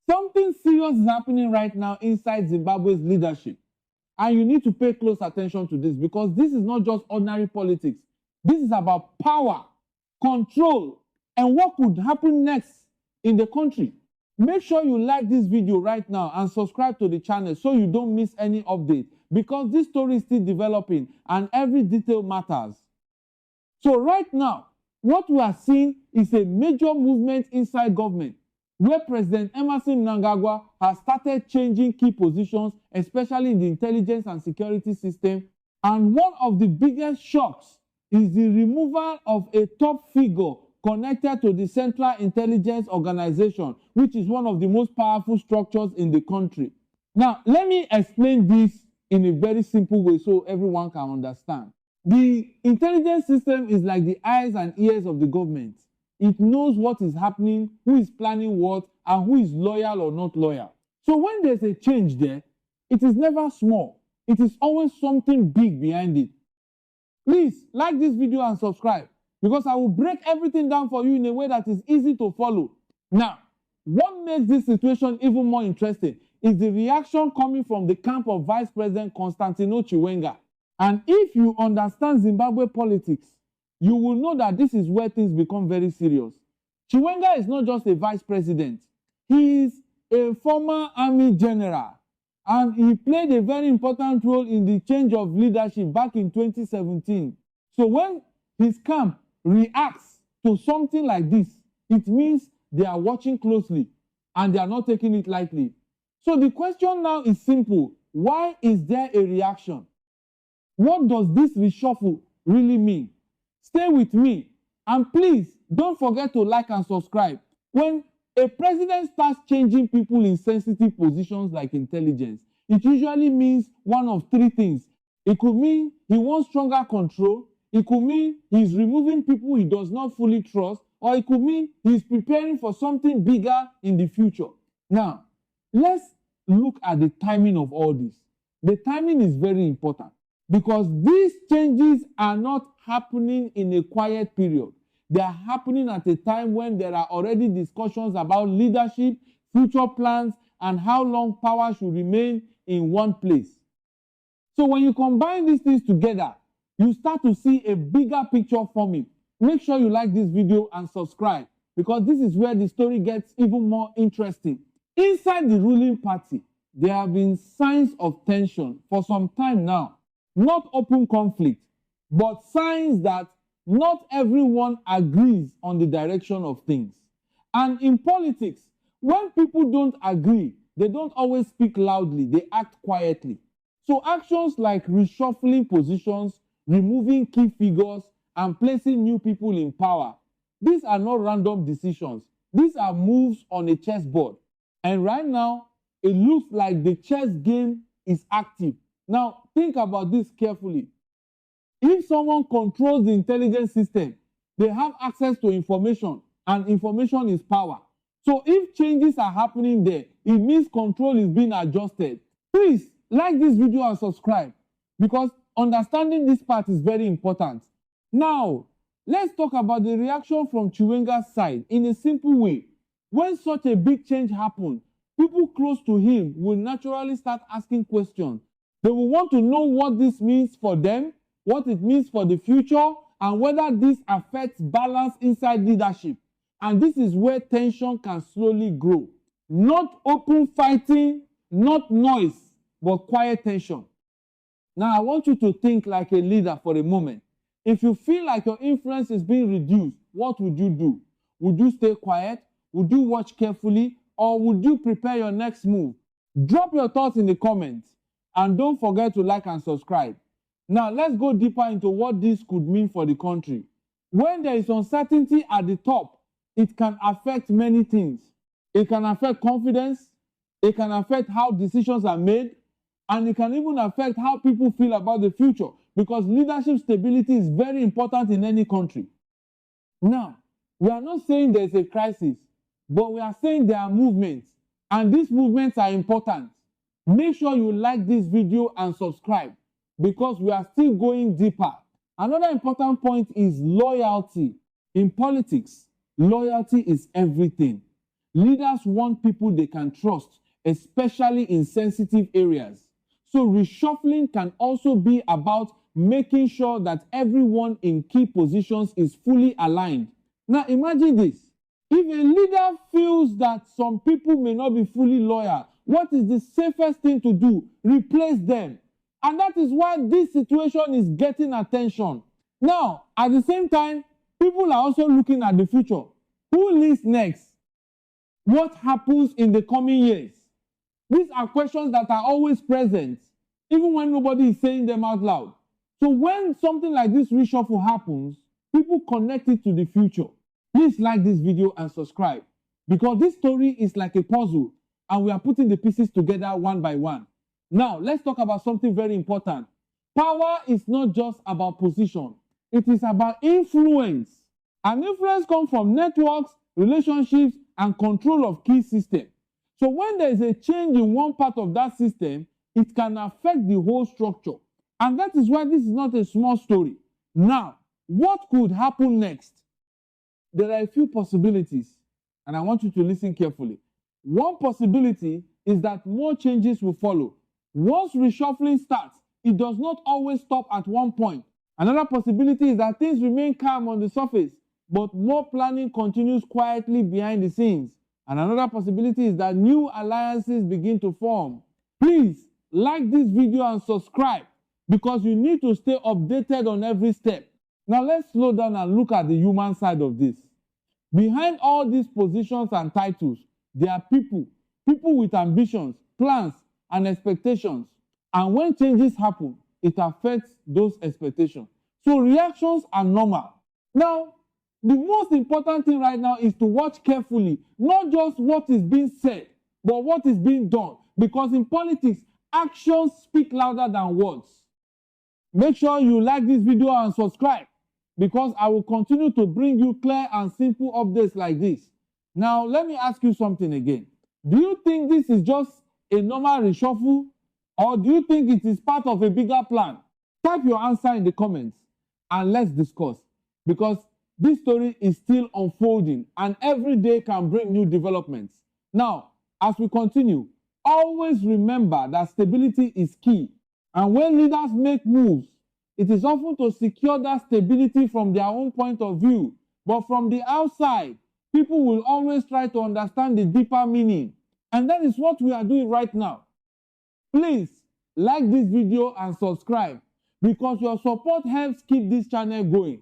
Something serious is happening right now inside Zimbabwe's leadership. And you need to pay close attention to this because this is not just ordinary politics. This is about power, control, and what could happen next in the country. Make sure you like this video right now and subscribe to the channel so you don't miss any update because this story is still developing and every detail matters. So right now, what we are seeing is a major movement inside government where President Emerson Mnangagwa has started changing key positions, especially in the intelligence and security system. And one of the biggest shocks is the removal of a top figure connected to the Central Intelligence Organization, which is one of the most powerful structures in the country. Now, let me explain this in a very simple way so everyone can understand. The intelligence system is like the eyes and ears of the government. It knows what is happening, who is planning what, and who is loyal or not loyal. So when there's a change there, it is never small. It is always something big behind it. Please like this video and subscribe because I will break everything down for you in a way that is easy to follow. Now, what makes this situation even more interesting is the reaction coming from the camp of Vice President Constantino Chiwenga. And if you understand Zimbabwe politics, you will know that this is where things become very serious. Chiwenga is not just a vice president. He is a former army general. And he played a very important role in the change of leadership back in 2017. So when his camp reacts to something like this, it means they are watching closely and they are not taking it lightly. So the question now is simple. Why is there a reaction? What does this reshuffle really mean? Stay with me and please don't forget to like and subscribe. When a president starts changing people in sensitive positions like intelligence, it usually means one of three things. It could mean he wants stronger control. It could mean he's removing people he does not fully trust. Or it could mean he's preparing for something bigger in the future. Now, let's look at the timing of all this. The timing is very important because these changes are not happening in a quiet period. They are happening at a time when there are already discussions about leadership, future plans, and how long power should remain in one place. So when you combine these things together, you start to see a bigger picture forming. Make sure you like this video and subscribe because this is where the story gets even more interesting. Inside the ruling party, there have been signs of tension for some time now. Not open conflict, but signs that not everyone agrees on the direction of things. And in politics, when people don't agree, they don't always speak loudly, they act quietly. So actions like reshuffling positions, removing key figures, and placing new people in power, these are not random decisions. These are moves on a chessboard. And right now, it looks like the chess game is active. Now, think about this carefully. If someone controls the intelligence system, they have access to information, and information is power. So if changes are happening there, it means control is being adjusted. Please like this video and subscribe because understanding this part is very important. Now, let's talk about the reaction from Chiwenga's side in a simple way. When such a big change happens, people close to him will naturally start asking questions. They will want to know what this means for them, what it means for the future, and whether this affects balance inside leadership. And this is where tension can slowly grow. Not open fighting, not noise, but quiet tension. Now, I want you to think like a leader for a moment. If you feel like your influence is being reduced, what would you do? Would you stay quiet? Would you watch carefully? Or would you prepare your next move? Drop your thoughts in the comments. And don't forget to like and subscribe. Now, let's go deeper into what this could mean for the country. When there is uncertainty at the top, it can affect many things. It can affect confidence. It can affect how decisions are made. And it can even affect how people feel about the future because leadership stability is very important in any country. Now, we are not saying there is a crisis, but we are saying there are movements. And these movements are important. Make sure you like this video and subscribe because we are still going deeper. Another important point is loyalty. In politics, loyalty is everything. Leaders want people they can trust, especially in sensitive areas. So reshuffling can also be about making sure that everyone in key positions is fully aligned. Now imagine this. If a leader feels that some people may not be fully loyal, what is the safest thing to do? Replace them. And that is why this situation is getting attention. Now, at the same time, people are also looking at the future. Who leads next? What happens in the coming years? These are questions that are always present, even when nobody is saying them out loud. So when something like this reshuffle happens, people connect it to the future. Please like this video and subscribe, because this story is like a puzzle and we are putting the pieces together one by one. Now, let's talk about something very important. Power is not just about position. It is about influence. And influence comes from networks, relationships, and control of key systems. So when there is a change in one part of that system, it can affect the whole structure. And that is why this is not a small story. Now, what could happen next? There are a few possibilities, and I want you to listen carefully. One possibility is that more changes will follow. Once reshuffling starts, it does not always stop at one point. Another possibility is that things remain calm on the surface, but more planning continues quietly behind the scenes. And another possibility is that new alliances begin to form. Please like this video and subscribe, because you need to stay updated on every step. Now let's slow down and look at the human side of this. Behind all these positions and titles, there are people with ambitions, plans, and expectations. And when changes happen, it affects those expectations. So reactions are normal. Now, the most important thing right now is to watch carefully, not just what is being said, but what is being done. Because in politics, actions speak louder than words. Make sure you like this video and subscribe, because I will continue to bring you clear and simple updates like this. Now, let me ask you something again. Do you think this is just a normal reshuffle, or do you think it is part of a bigger plan? Type your answer in the comments and let's discuss, because this story is still unfolding and every day can bring new developments. Now, as we continue, always remember that stability is key. And when leaders make moves, it is often to secure that stability from their own point of view. But from the outside, people will always try to understand the deeper meaning. And that is what we are doing right now. Please like this video and subscribe, because your support helps keep this channel going.